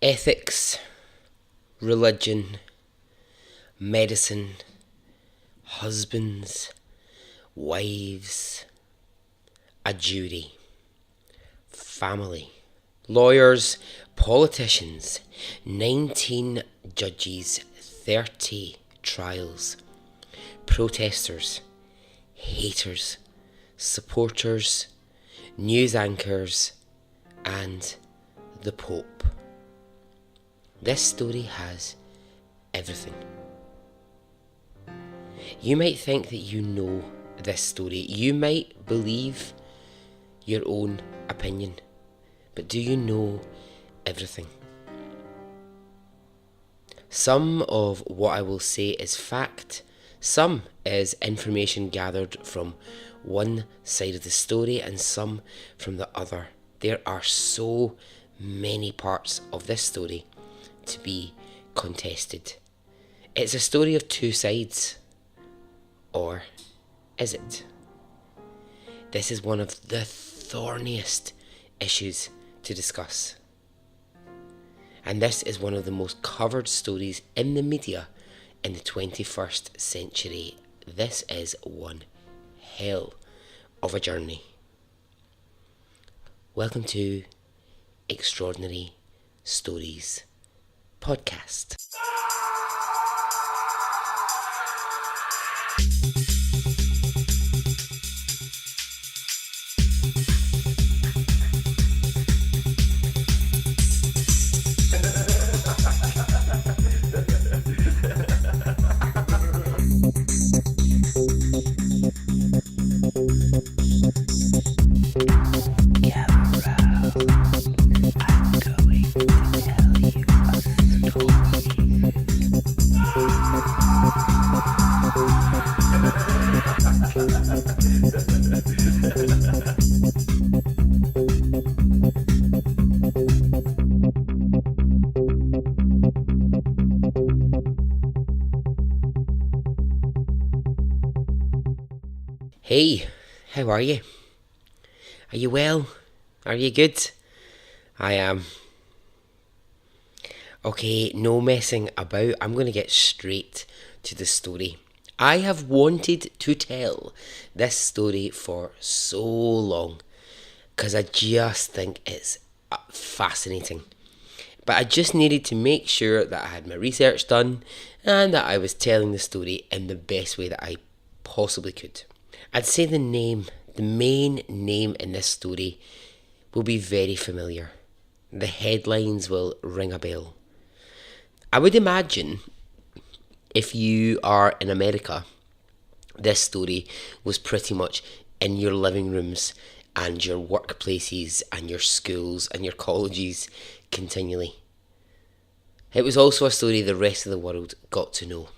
Ethics, religion, medicine, husbands, wives, a jury, family, lawyers, politicians, 19 judges, 30 trials, protesters, haters, supporters, news anchors, and the Pope. This story has everything. You might think that you know this story. You might believe your own opinion. But do you know everything? Some of what I will say is fact. Some is information gathered from one side of the story and some from the other. There are so many parts of this story to be contested. It's a story of two sides. Or is it? This is one of the thorniest issues to discuss. And this is one of the most covered stories in the media in the 21st century. This is one hell of a journey. Welcome to Extraordinary Stories Podcast. Hey, how are you? Are you well? Are you good? I am. Okay, no messing about. I'm going to get straight to the story. I have wanted to tell this story for so long because I just think it's fascinating. But I just needed to make sure that I had my research done and that I was telling the story in the best way that I possibly could. I'd say the main name in this story will be very familiar. The headlines will ring a bell. I would imagine if you are in America, this story was pretty much in your living rooms and your workplaces and your schools and your colleges continually. It was also a story the rest of the world got to know.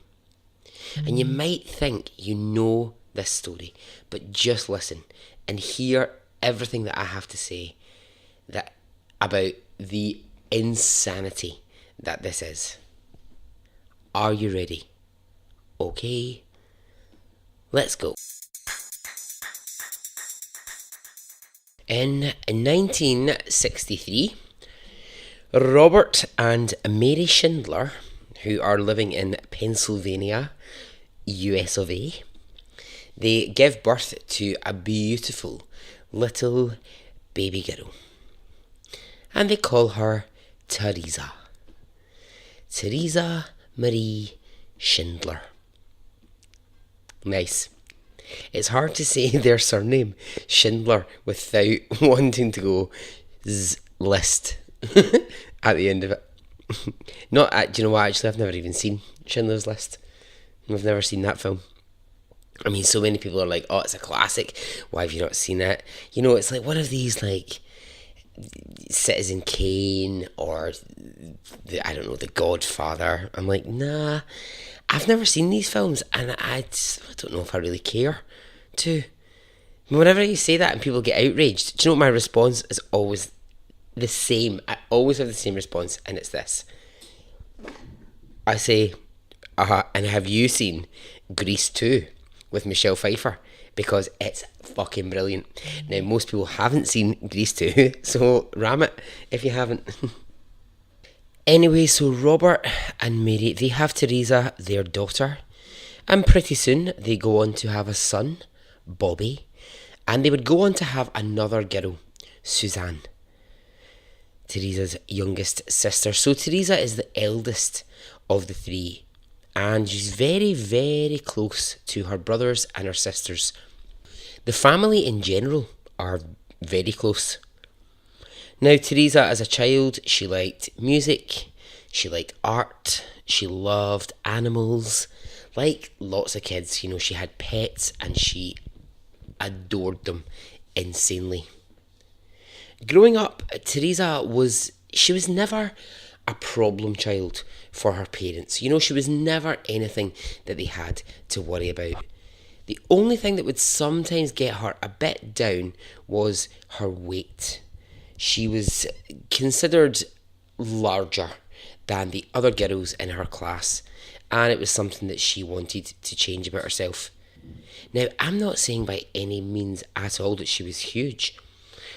And you might think you know this story, but just listen and hear everything that I have to say about the insanity that this is. Are you ready? Okay, let's go. In 1963, Robert and Mary Schindler, who are living in Pennsylvania, US of A, they give birth to a beautiful little baby girl. And they call her Teresa. Teresa Marie Schindler. Nice. It's hard to say their surname, Schindler, without wanting to go list at the end of it. Do you know what? Actually, I've never even seen Schindler's List. I've never seen that film. I mean, so many people are like, oh, it's a classic. Why have you not seen it? You know, it's like one of these, like, Citizen Kane or, The Godfather. I'm like, nah, I've never seen these films and I don't know if I really care to. Whenever you say that and people get outraged, do you know what my response is always the same? I always have the same response, and it's this. I say, and have you seen Grease 2 with Michelle Pfeiffer? Because it's fucking brilliant. Now, most people haven't seen Grease 2, so ram it if you haven't. Anyway, so Robert and Mary, they have Teresa, their daughter, and pretty soon they go on to have a son, Bobby, and they would go on to have another girl, Suzanne, Teresa's youngest sister. So Teresa is the eldest of the three, and she's very, very close to her brothers and her sisters. The family in general are very close. Now, Teresa, as a child, she liked music, she liked art, she loved animals. Like lots of kids, she had pets and she adored them insanely. Growing up, Teresa she was never a problem child for her parents. She was never anything that they had to worry about. The only thing that would sometimes get her a bit down was her weight. She was considered larger than the other girls in her class, and it was something that she wanted to change about herself. Now, I'm not saying by any means at all that she was huge.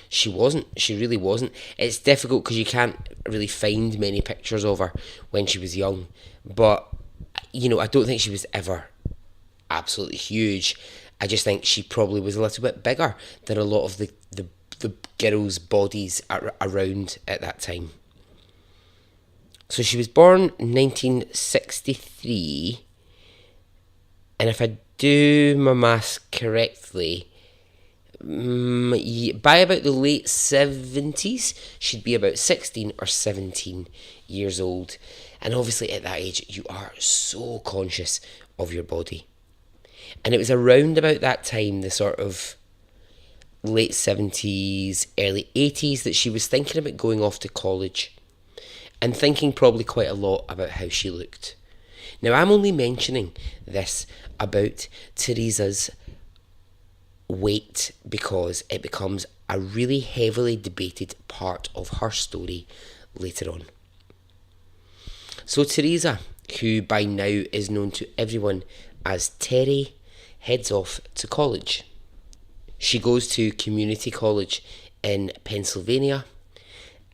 She wasn't. She really wasn't. It's difficult because you can't really find many pictures of her when she was young. But, I don't think she was ever absolutely huge. I just think she probably was a little bit bigger than a lot of the girls' bodies around at that time. So she was born in 1963, and if I do my maths correctly, by about the late 70s, she'd be about 16 or 17 years old. And obviously at that age, you are so conscious of your body. And it was around about that time, the sort of late 70s, early 80s, that she was thinking about going off to college and thinking probably quite a lot about how she looked. Now, I'm only mentioning this about Teresa's weight because it becomes a really heavily debated part of her story later on. So Teresa, who by now is known to everyone as Terri, heads off to college. She goes to community college in Pennsylvania,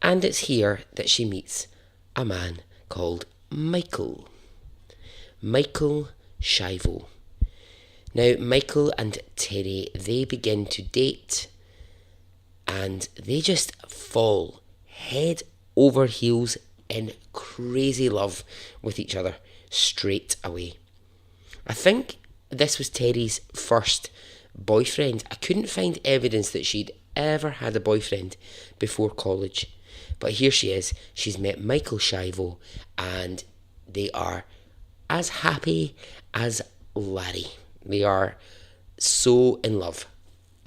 and it's here that she meets a man called Michael Shivo. Now, Michael and Terri, they begin to date, and they just fall head over heels in crazy love with each other straight away. I think this was Terry's first boyfriend. I couldn't find evidence that she'd ever had a boyfriend before college. But here she is. She's met Michael Shivo, and they are as happy as Larry. They are so in love.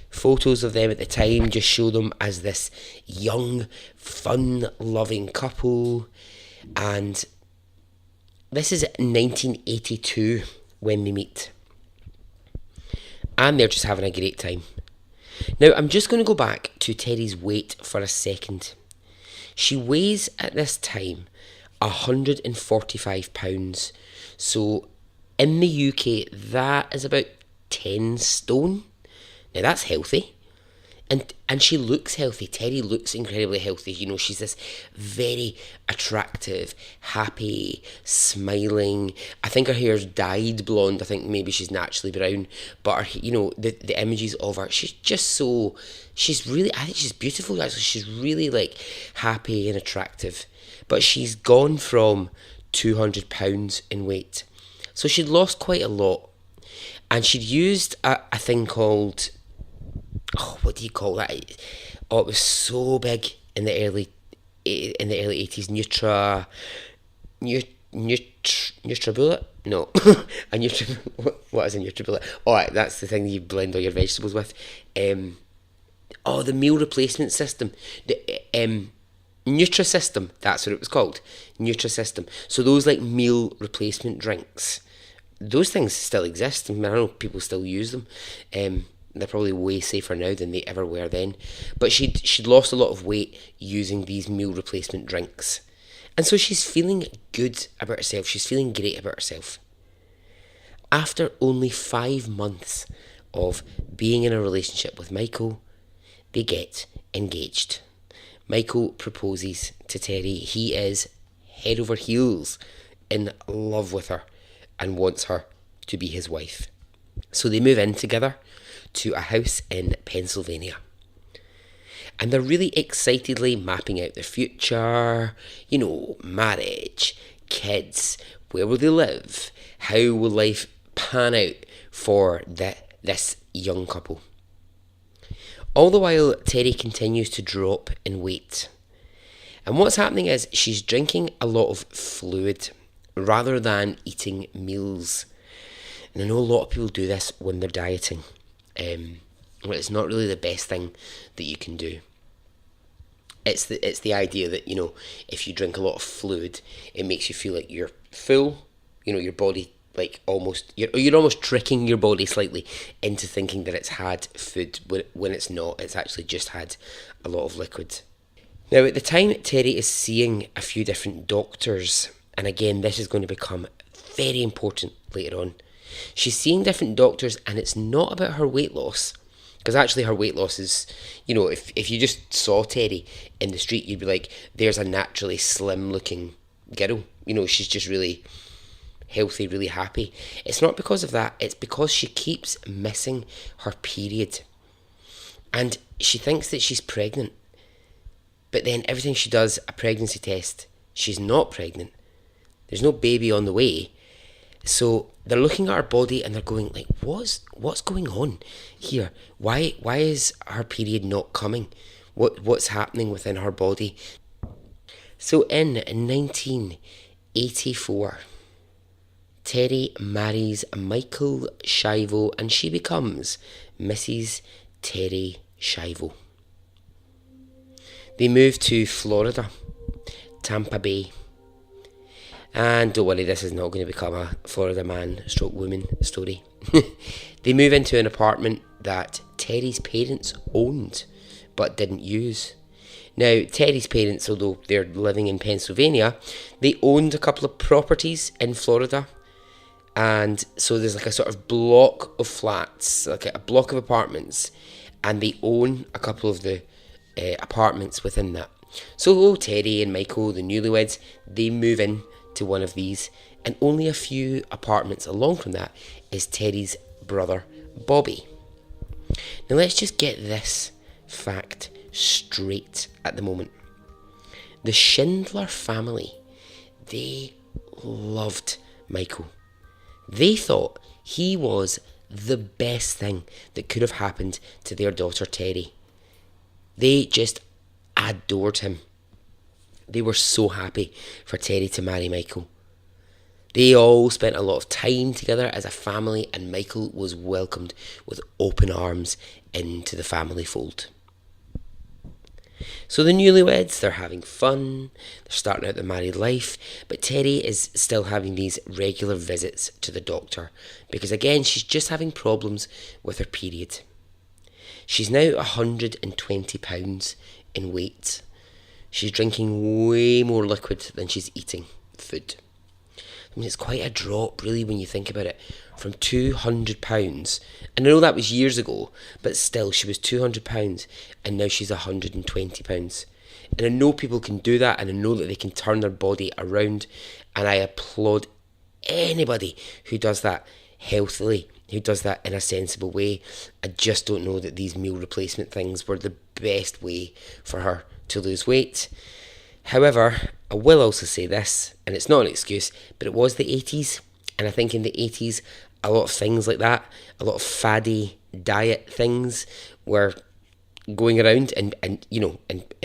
Photos of them at the time just show them as this young, fun-loving couple. And this is 1982 when they meet. And they're just having a great time. Now, I'm just going to go back to Terry's weight for a second. She weighs at this time 145 pounds. So in the UK, that is about 10 stone. Now, that's healthy. And she looks healthy. Terri looks incredibly healthy. She's this very attractive, happy, smiling. I think her hair's dyed blonde. I think maybe she's naturally brown. But, the images of her, she's just so... I think she's beautiful, actually. She's really, happy and attractive. But she's gone from 200 pounds in weight. So she'd lost quite a lot. And she'd used a thing called... what do you call that? It was so big in the early 80s. Nutribullet? No, a what is a Nutribullet? Oh, that's the thing you blend all your vegetables with. The meal replacement system. The Nutrisystem. That's what it was called. Nutrisystem. So those meal replacement drinks. Those things still exist. I know people still use them. They're probably way safer now than they ever were then. But she'd lost a lot of weight using these meal replacement drinks. And so she's feeling good about herself. She's feeling great about herself. After only 5 months of being in a relationship with Michael, they get engaged. Michael proposes to Terri. He is head over heels in love with her and wants her to be his wife. So they move in together to a house in Pennsylvania. And they're really excitedly mapping out their future, marriage, kids, where will they live, how will life pan out for this young couple. All the while, Terri continues to drop in weight. And what's happening is she's drinking a lot of fluid rather than eating meals. And I know a lot of people do this when they're dieting. But it's not really the best thing that you can do. It's the idea that, if you drink a lot of fluid, it makes you feel like you're full. Your body you're almost tricking your body slightly into thinking that it's had food when it's not. It's actually just had a lot of liquid. Now, at the time, Terri is seeing a few different doctors, and again, this is going to become very important later on. She's seeing different doctors, and it's not about her weight loss, because actually her weight loss is, if you just saw Terri in the street, you'd be like, there's a naturally slim looking girl. She's just really healthy, really happy. It's not because of that. It's because she keeps missing her period, and she thinks that she's pregnant. But then everything she does, a pregnancy test, she's not pregnant. There's no baby on the way. So they're looking at her body and they're going like, what's going on here? Why is her period not coming? What's happening within her body? So in 1984, Terri marries Michael Schiavo and she becomes Mrs. Terri Schiavo. They move to Florida, Tampa Bay. And don't worry, this is not going to become a Florida man / woman story. They move into an apartment that Terri's parents owned but didn't use. Now, Terri's parents, although they're living in Pennsylvania, they owned a couple of properties in Florida. And so there's like a sort of block of flats, like a block of apartments, and they own a couple of the apartments within that. So Terri and Michael, the newlyweds, they move in to one of these, and only a few apartments along from that is Terri's brother Bobby. Now let's just get this fact straight at the moment. The Schindler family, they loved Michael. They thought he was the best thing that could have happened to their daughter Terri. They just adored him. They were so happy for Terri to marry Michael. They all spent a lot of time together as a family, and Michael was welcomed with open arms into the family fold. So the newlyweds, they're having fun, they're starting out their married life, but Terri is still having these regular visits to the doctor because, again, she's just having problems with her period. She's now 120 pounds in weight. She's drinking way more liquid than she's eating food. I mean, it's quite a drop, really, when you think about it. From 200 pounds, and I know that was years ago, but still, she was 200 pounds, and now she's 120 pounds. And I know people can do that, and I know that they can turn their body around, and I applaud anybody who does that healthily, who does that in a sensible way. I just don't know that these meal replacement things were the best way for her to lose weight. However, I will also say this, and it's not an excuse, but it was the 80s, and I think in the 80s, a lot of things like that, a lot of faddy diet things were going around, and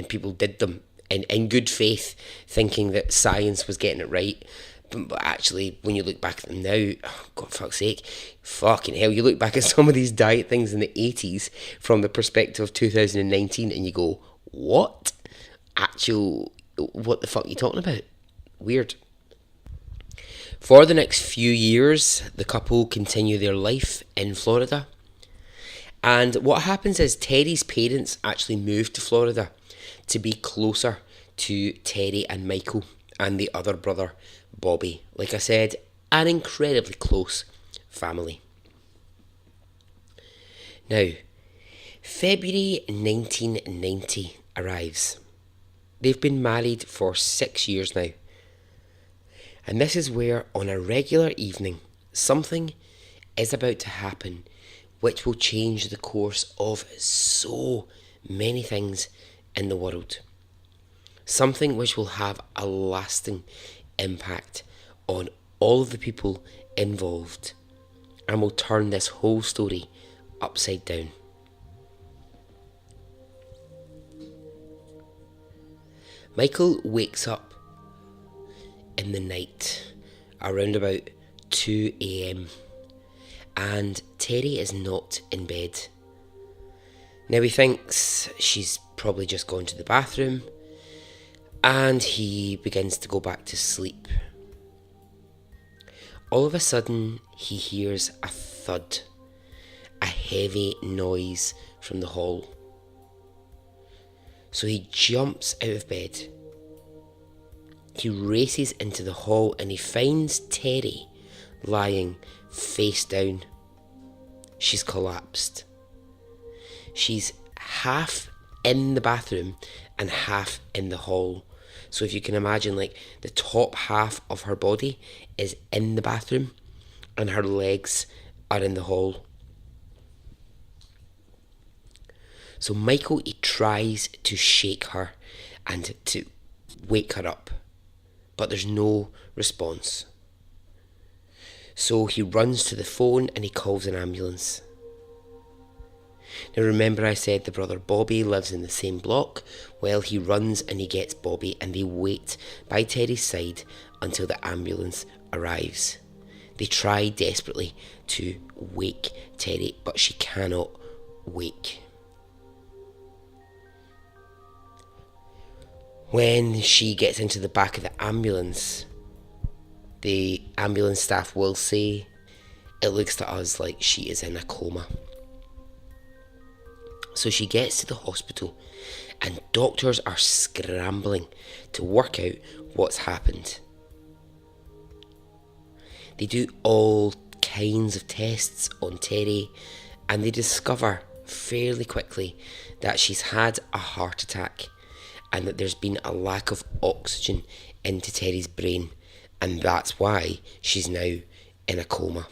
people did them in good faith, thinking that science was getting it right. But actually, when you look back at them now, oh, God, fuck's sake, fucking hell, you look back at some of these diet things in the 80s from the perspective of 2019 and you go, what? What the fuck are you talking about? Weird. For the next few years, the couple continue their life in Florida. And what happens is Terri's parents actually moved to Florida to be closer to Terri and Michael and the other brother, Bobby. Like I said, an incredibly close family. Now, February 1990 arrives. They've been married for 6 years now. And this is where, on a regular evening, something is about to happen which will change the course of so many things in the world. Something which will have a lasting impact on all of the people involved and will turn this whole story upside down. Michael wakes up in the night around about 2 a.m. and Terri is not in bed. Now he thinks she's probably just gone to the bathroom, and he begins to go back to sleep. All of a sudden he hears a thud, a heavy noise from the hall. So he jumps out of bed. He races into the hall and he finds Terri lying face down. She's collapsed. She's half in the bathroom and half in the hall. So if you can imagine, like, the top half of her body is in the bathroom and her legs are in the hall. So Michael, he tries to shake her and to wake her up, but there's no response. So he runs to the phone and he calls an ambulance. Now remember I said the brother Bobby lives in the same block? Well, he runs and he gets Bobby and they wait by Terri's side until the ambulance arrives. They try desperately to wake Terri, but she cannot wake. When she gets into the back of the ambulance staff will say, "It looks to us like she is in a coma." So she gets to the hospital and doctors are scrambling to work out what's happened. They do all kinds of tests on Terri and they discover fairly quickly that she's had a heart attack and that there's been a lack of oxygen into Terri's brain, and that's why she's now in a coma.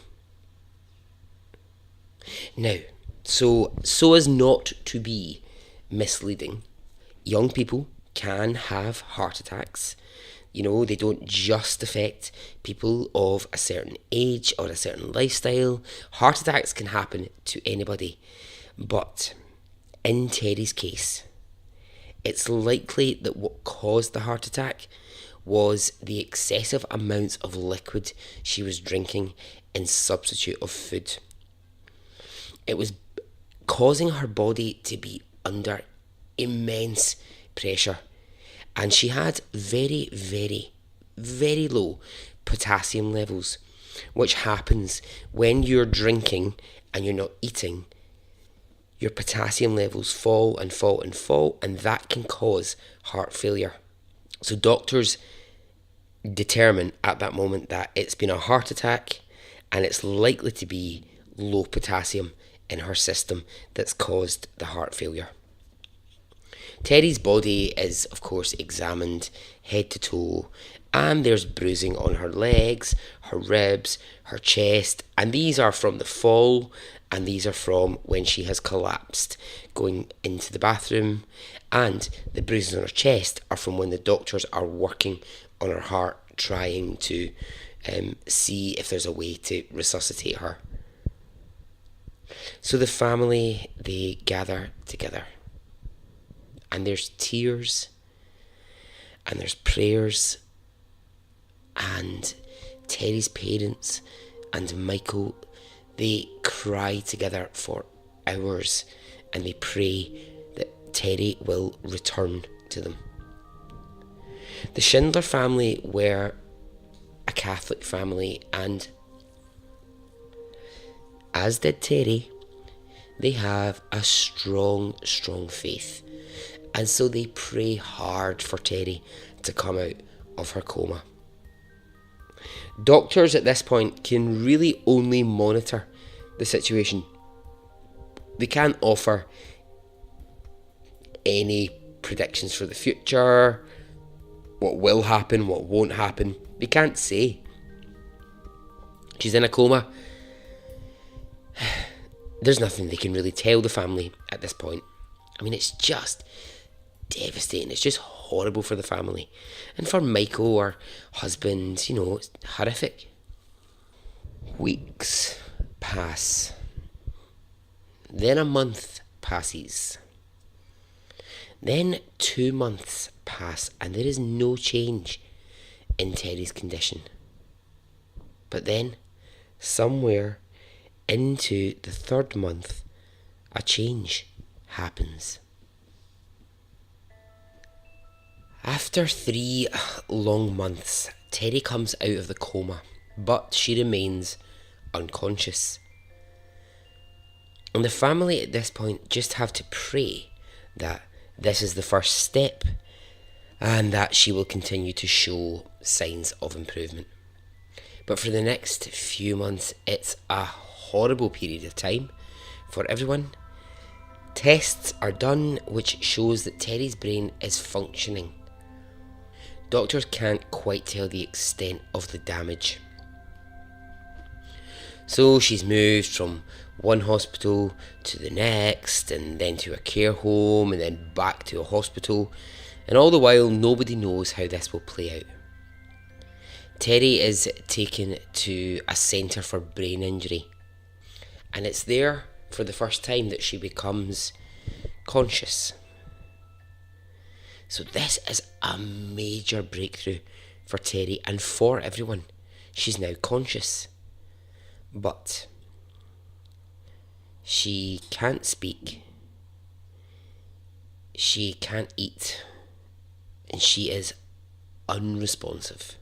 Now, so as not to be misleading, young people can have heart attacks. You know, they don't just affect people of a certain age or a certain lifestyle. Heart attacks can happen to anybody. But in Terri's case, it's likely that what caused the heart attack was the excessive amounts of liquid she was drinking in substitute of food. It was causing her body to be under immense pressure, and she had very, very, very low potassium levels, which happens when you're drinking and you're not eating. Your potassium levels fall and fall and fall, and that can cause heart failure. So doctors determine at that moment that it's been a heart attack and it's likely to be low potassium in her system that's caused the heart failure. Terri's body is, of course, examined head to toe, and there's bruising on her legs, her ribs, her chest, and these are from the fall, and these are from when she has collapsed going into the bathroom, and the bruises on her chest are from when the doctors are working on her heart, trying to see if there's a way to resuscitate her. So the family, they gather together, and there's tears, and there's prayers, and Terri's parents and Michael, they cry together for hours, and they pray that Terri will return to them. The Schindler family were a Catholic family, and as did Terri, they have a strong, strong faith. And so they pray hard for Terri to come out of her coma. Doctors at this point can really only monitor the situation. They can't offer any predictions for the future. What will happen, what won't happen, we can't say. She's in a coma. There's nothing they can really tell the family at this point. I mean, it's just devastating. It's just horrible for the family. And for Michael, her husband, it's horrific. Weeks pass. Then a month passes. Then 2 months pass and there is no change in Terri's condition. But then, somewhere into the 3rd month, a change happens. After 3 long months, Terri comes out of the coma, but she remains unconscious. And the family at this point just have to pray that this is the first step and that she will continue to show signs of improvement. But for the next few months, it's a horrible period of time for everyone. Tests are done which shows that Terri's brain is functioning. Doctors can't quite tell the extent of the damage. So she's moved from one hospital to the next, and then to a care home, and then back to a hospital. And all the while, nobody knows how this will play out. Terri is taken to a centre for brain injury. And it's there for the first time that she becomes conscious. So this is a major breakthrough for Terri and for everyone. She's now conscious. But she can't speak. She can't eat. And she is unresponsive.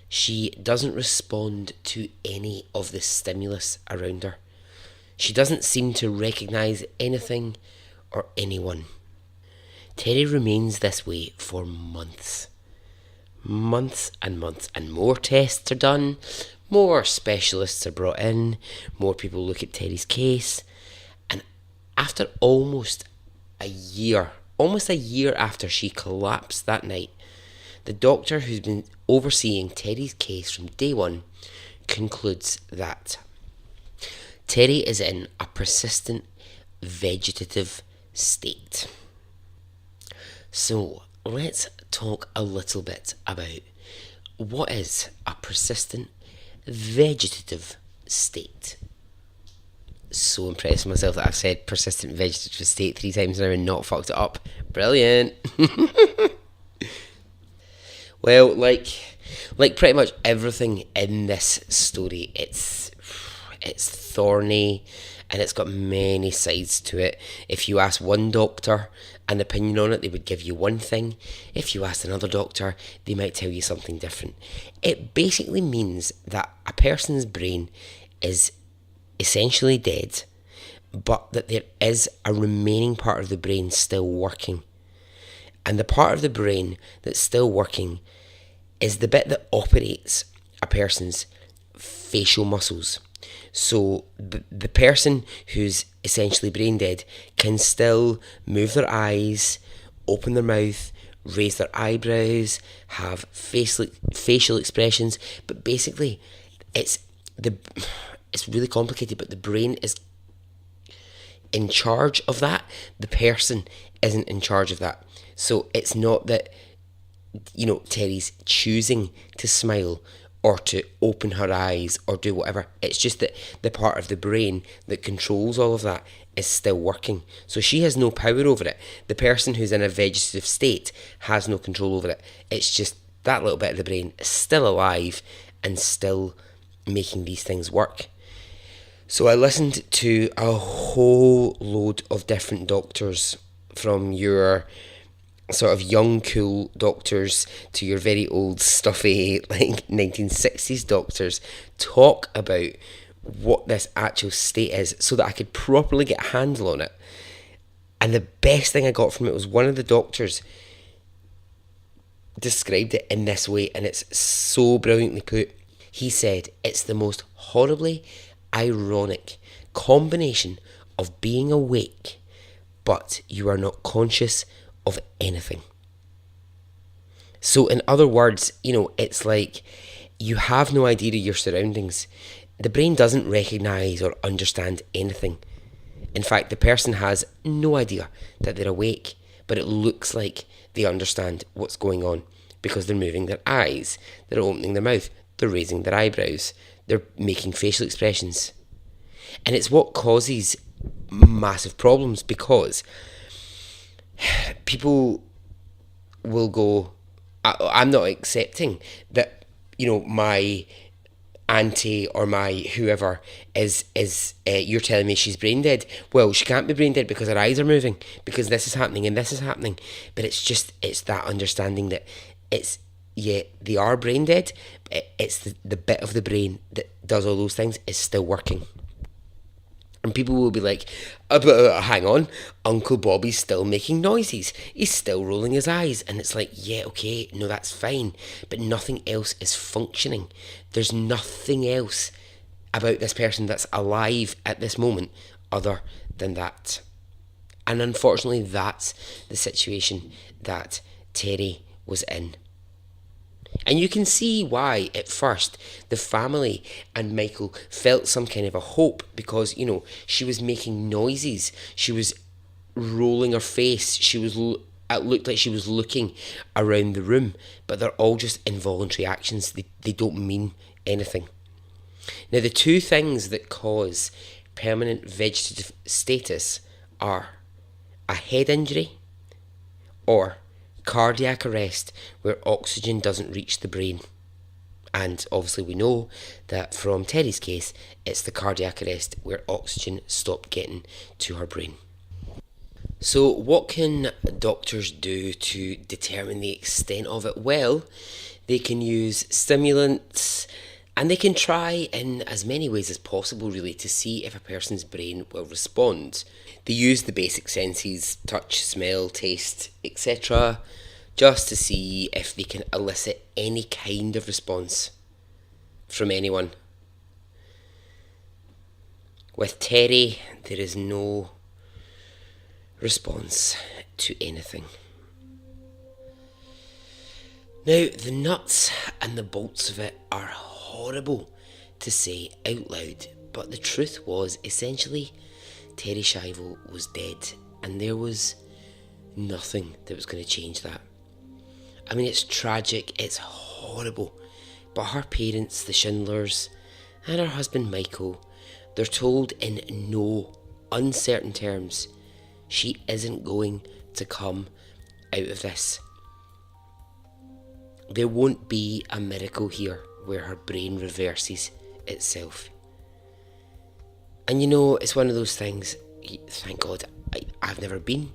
She doesn't respond to any of the stimulus around her. She doesn't seem to recognise anything or anyone. Terri remains this way for months. Months and months, and more tests are done, more specialists are brought in, more people look at Terri's case, and after almost a year after she collapsed that night, the doctor who's been overseeing Terri's case from day one concludes that Terri is in a persistent vegetative state. So let's talk a little bit about what is a persistent vegetative state. So impressed with myself that I've said persistent vegetative state 3 times now and not fucked it up. Brilliant. Well, like pretty much everything in this story, it's thorny and it's got many sides to it. If you ask one doctor an opinion on it, they would give you one thing. If you ask another doctor, they might tell you something different. It basically means that a person's brain is essentially dead, but that there is a remaining part of the brain still working. And the part of the brain that's still working is the bit that operates a person's facial muscles. So the person who's essentially brain dead can still move their eyes, open their mouth, raise their eyebrows, have facial expressions, but basically it's really complicated, but the brain is in charge of that. The person isn't in charge of that. So it's not that, Terri's choosing to smile or to open her eyes or do whatever. It's just that the part of the brain that controls all of that is still working. So she has no power over it. The person who's in a vegetative state has no control over it. It's just that little bit of the brain is still alive and still making these things work. So I listened to a whole load of different doctors, from your sort of young cool doctors to your very old stuffy 1960s doctors, talk about what this actual state is so that I could properly get a handle on it. And the best thing I got from it was one of the doctors described it in this way, and it's so brilliantly put. He said it's the most horribly ironic combination of being awake but you are not conscious of anything. So, in other words, it's like you have no idea of your surroundings. The brain doesn't recognize or understand anything. In fact, the person has no idea that they're awake, but it looks like they understand what's going on because they're moving their eyes, they're opening their mouth, they're raising their eyebrows, they're making facial expressions. And it's what causes massive problems because people will go, I'm not accepting that, my auntie or my whoever is you're telling me she's brain dead. Well, she can't be brain dead because her eyes are moving, because this is happening and this is happening. But it's that understanding that it's, yeah, they are brain dead. It's the bit of the brain that does all those things is still working. And people will be like, but hang on, Uncle Bobby's still making noises. He's still rolling his eyes. And it's like, yeah, okay, no, that's fine. But nothing else is functioning. There's nothing else about this person that's alive at this moment other than that. And unfortunately, that's the situation that Terri was in. And you can see why, at first, the family and Michael felt some kind of a hope because, she was making noises. She was rolling her face. It looked like she was looking around the room. But they're all just involuntary actions. They don't mean anything. Now, the two things that cause permanent vegetative status are a head injury or cardiac arrest where oxygen doesn't reach the brain. And obviously we know that from Terri's case, it's the cardiac arrest where oxygen stopped getting to her brain. So what can doctors do to determine the extent of it? Well, they can use stimulants and they can try in as many ways as possible really to see if a person's brain will respond. They use the basic senses, touch, smell, taste, etc., just to see if they can elicit any kind of response from anyone. With Terri, there is no response to anything. Now, the nuts and the bolts of it are horrible to say out loud, but the truth was essentially Terri Schiavo was dead, and there was nothing that was going to change that. I mean, it's tragic, it's horrible, but her parents, the Schindlers, and her husband Michael, they're told in no uncertain terms she isn't going to come out of this. There won't be a miracle here where her brain reverses itself. And it's one of those things, thank God, I've never been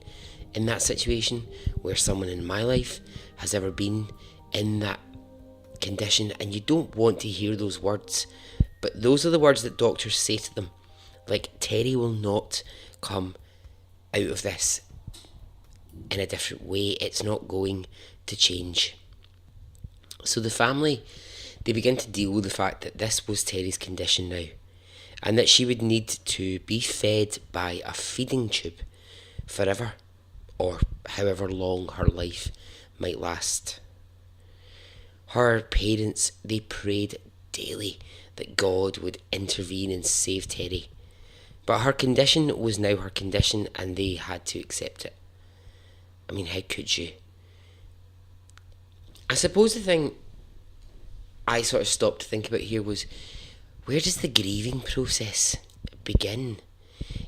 in that situation where someone in my life has ever been in that condition, and you don't want to hear those words, but those are the words that doctors say to them. Like, Terri will not come out of this in a different way. It's not going to change. So the family, they begin to deal with the fact that this was Terri's condition now, and that she would need to be fed by a feeding tube forever, or however long her life might last. Her parents, they prayed daily that God would intervene and save Terri. But her condition was now her condition, and they had to accept it. I mean, how could you? I suppose the thing I sort of stopped to think about here was, where does the grieving process begin?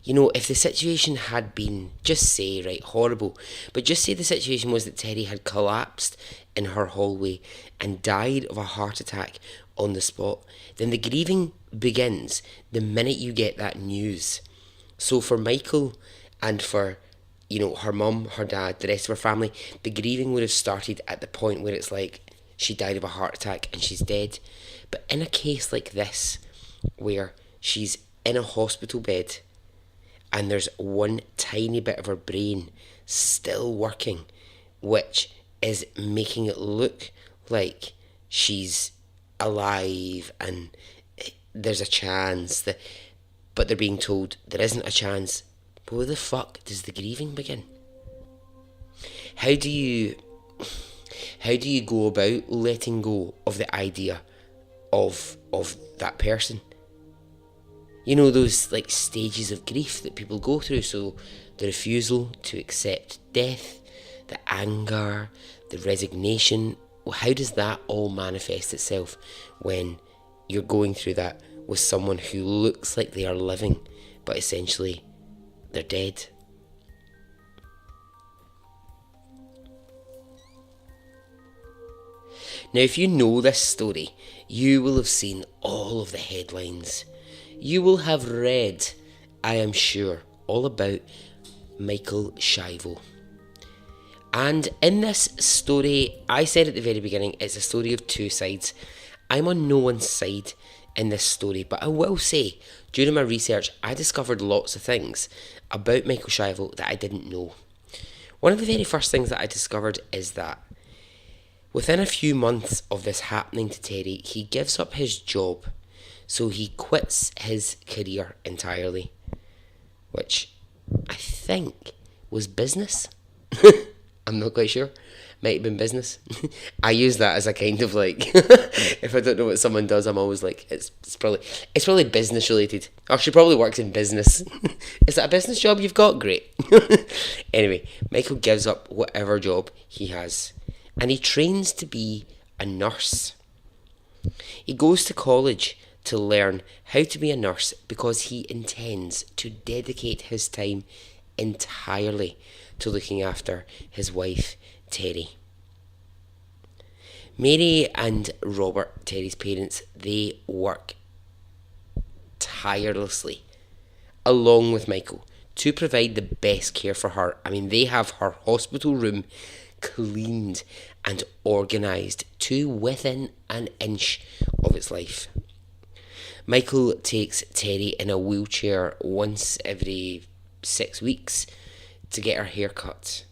If the situation had been, just say, right, horrible, but just say the situation was that Terri had collapsed in her hallway and died of a heart attack on the spot, then the grieving begins the minute you get that news. So for Michael and for, her mum, her dad, the rest of her family, the grieving would have started at the point where it's like, she died of a heart attack and she's dead. But in a case like this, where she's in a hospital bed and there's one tiny bit of her brain still working, which is making it look like she's alive and there's a chance, but they're being told there isn't a chance. But where the fuck does the grieving begin? How do you How do you go about letting go of the idea of that person? You know, those like stages of grief that people go through. So the refusal to accept death, the anger, the resignation. Well, how does that all manifest itself when you're going through that with someone who looks like they are living, but essentially they're dead? Now, if you know this story, you will have seen all of the headlines. You will have read, I am sure, all about Michael Schiavo. And in this story, I said at the very beginning, it's a story of two sides. I'm on no one's side in this story, but I will say, during my research, I discovered lots of things about Michael Schiavo that I didn't know. One of the very first things that I discovered is that within a few months of this happening to Terri, he gives up his job. So he quits his career entirely, which I think was business. I'm not quite sure. Might have been business. I use that as a kind of like, if I don't know what someone does, I'm always like, it's probably business related. Or she probably works in business. Is that a business job you've got? Great. Anyway, Michael gives up whatever job he has, and he trains to be a nurse. He goes to college to learn how to be a nurse because he intends to dedicate his time entirely to looking after his wife, Terri. Mary and Robert, Terry's parents, they work tirelessly along with Michael to provide the best care for her. I mean, they have her hospital room cleaned and organised to within an inch of its life. Michael takes Terri in a wheelchair once every 6 weeks to get her hair cut.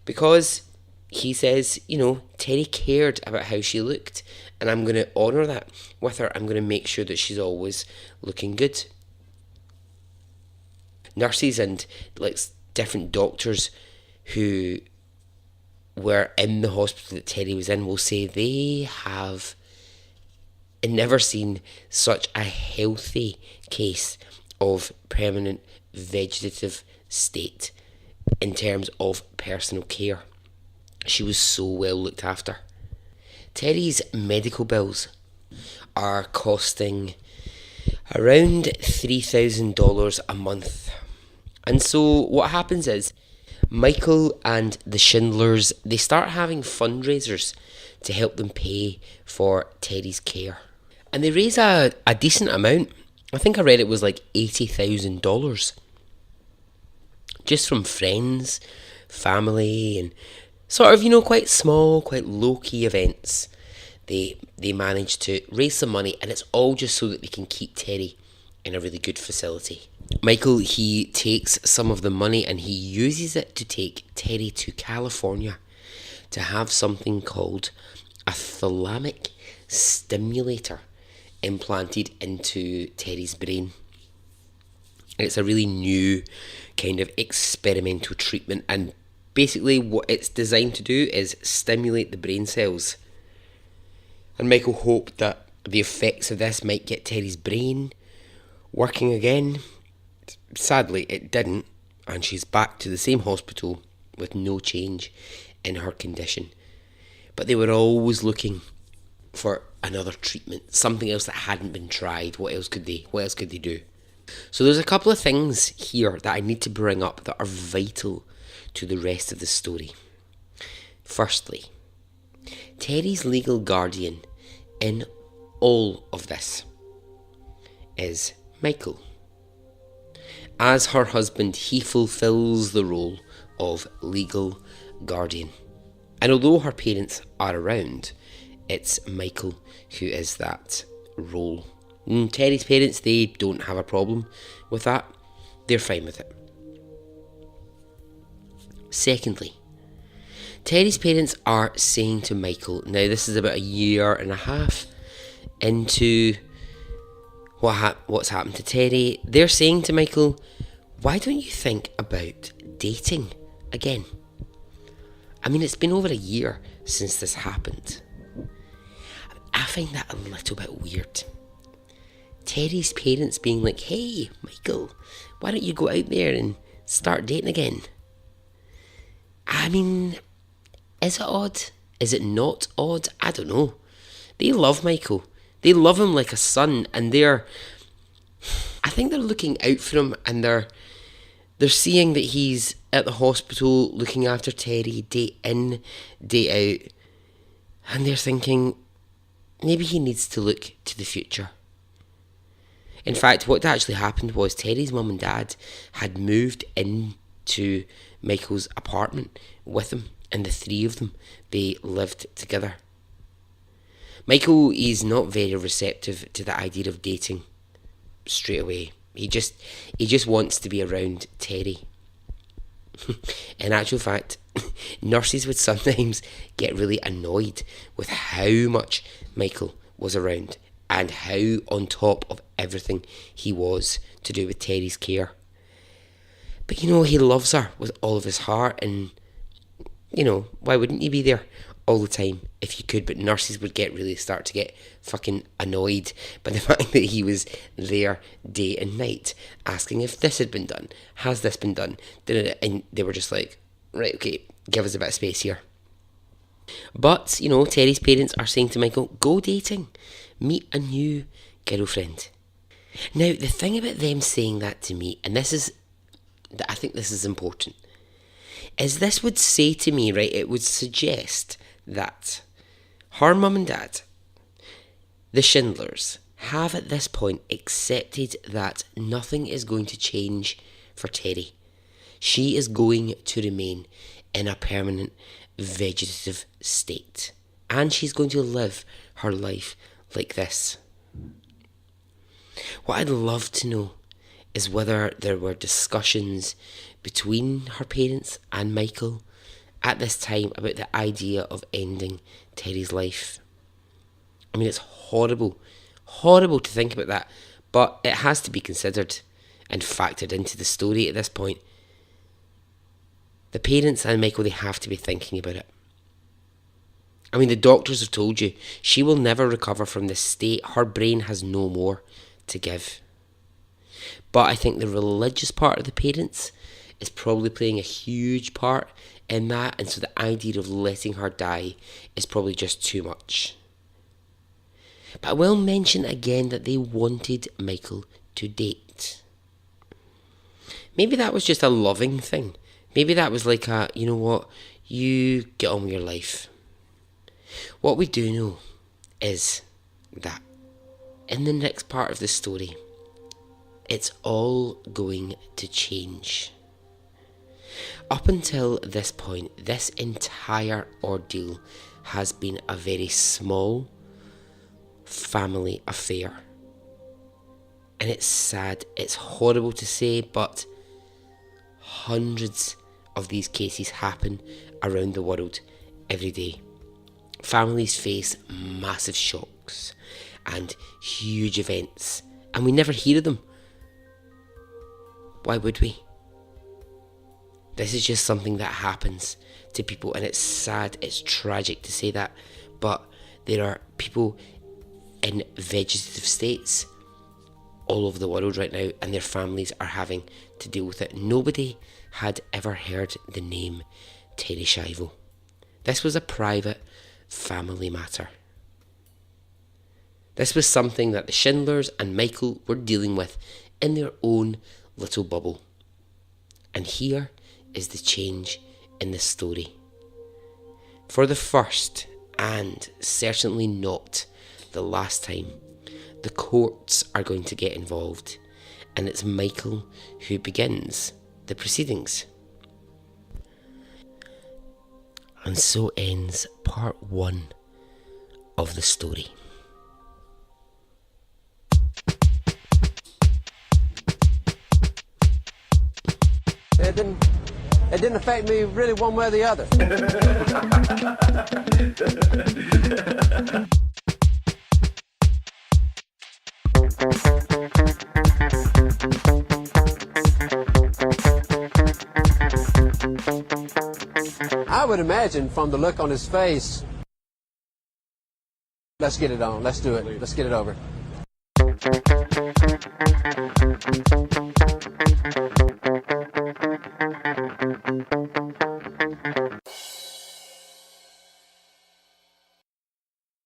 Because he says, you know, Terri cared about how she looked, and I'm going to honour that with her. I'm going to make sure that she's always looking good. Nurses and like different doctors who were in the hospital that Terri was in will say they have never seen such a healthy case of permanent vegetative state in terms of personal care. She was so well looked after. Terry's medical bills are costing around $3,000 a month. And so what happens is Michael and the Schindlers, they start having fundraisers to help them pay for Terry's care. And they raise a decent amount. I think I read it was like $80,000. Just from friends, family, and sort of, you know, quite small, quite low-key events. They manage to raise some money, and it's all just so that they can keep Terri in a really good facility. Michael, he takes some of the money and he uses it to take Terri to California to have something called a thalamic stimulator implanted into Terry's brain. It's a really new kind of experimental treatment, and basically what it's designed to do is stimulate the brain cells. And Michael hoped that the effects of this might get Terry's brain working again. Sadly, it didn't, and she's back to the same hospital with no change in her condition. But they were always looking for another treatment, something else that hadn't been tried. What else could they do? So there's a couple of things here that I need to bring up that are vital to the rest of the story. Firstly, Terry's legal guardian in all of this is Michael. As her husband, he fulfills the role of legal guardian. And although her parents are around, it's Michael who is that role. And Terry's parents, they don't have a problem with that. They're fine with it. Secondly, Terry's parents are saying to Michael, now this is about a year and a half into what's happened to Terry, they're saying to Michael, why don't you think about dating again? I mean, it's been over a year since this happened. I find that a little bit weird. Terri's parents being like, hey, Michael, why don't you go out there and start dating again? I mean, is it odd? Is it not odd? I don't know. They love Michael. They love him like a son, and I think they're looking out for him, and they're seeing that he's at the hospital looking after Terri day in, day out, and they're thinking maybe he needs to look to the future. In fact, what actually happened was Terri's mum and dad had moved into Michael's apartment with him, and the three of them, they lived together. Michael is not very receptive to the idea of dating straight away. He just wants to be around Terri. In actual fact, nurses would sometimes get really annoyed with how much Michael was around and how on top of everything he was to do with Terri's care. But he loves her with all of his heart, and why wouldn't he be there all the time if you could? But nurses would start to get fucking annoyed by the fact that he was there day and night asking if this had been done, has this been done, and they were just like, right, okay, give us a bit of space here. But Terri's parents are saying to Michael, go dating, meet a new girlfriend. Now the thing about them saying that to me, and I think this is important, is this would say to me, right, it would suggest that her mum and dad, the Schindlers, have at this point accepted that nothing is going to change for Terri. She is going to remain in a permanent vegetative state, and she's going to live her life like this. What I'd love to know is whether there were discussions between her parents and Michael at this time about the idea of ending Terri's life. I mean, it's horrible to think about that, but it has to be considered and factored into the story at this point. The parents and Michael, they have to be thinking about it. I mean, the doctors have told you she will never recover from this state. Her brain has no more to give. But I think the religious part of the parents is probably playing a huge part in that, and so the idea of letting her die is probably just too much. But I will mention again that they wanted Michael to date. Maybe that was just a loving thing. Maybe that was like a, you know what, you get on with your life. What we do know is that in the next part of the story, it's all going to change. Up until this point, this entire ordeal has been a very small family affair. And it's sad, it's horrible to say, but hundreds of these cases happen around the world every day. Families face massive shocks and huge events, and we never hear of them. Why would we? This is just something that happens to people, and it's sad, it's tragic to say that, but there are people in vegetative states all over the world right now, and their families are having to deal with it. Nobody had ever heard the name Terri Schiavo. This was a private family matter. This was something that the Schindlers and Michael were dealing with in their own little bubble. And here is the change in this story. For the first, and certainly not the last time, the courts are going to get involved, and it's Michael who begins the proceedings. And so ends part 1 of the story. It didn't affect me really one way or the other. I would imagine from the look on his face. Let's get it on. Let's do it. Let's get it over.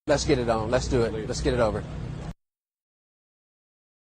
Let's get it on. Let's do it. Let's get it over.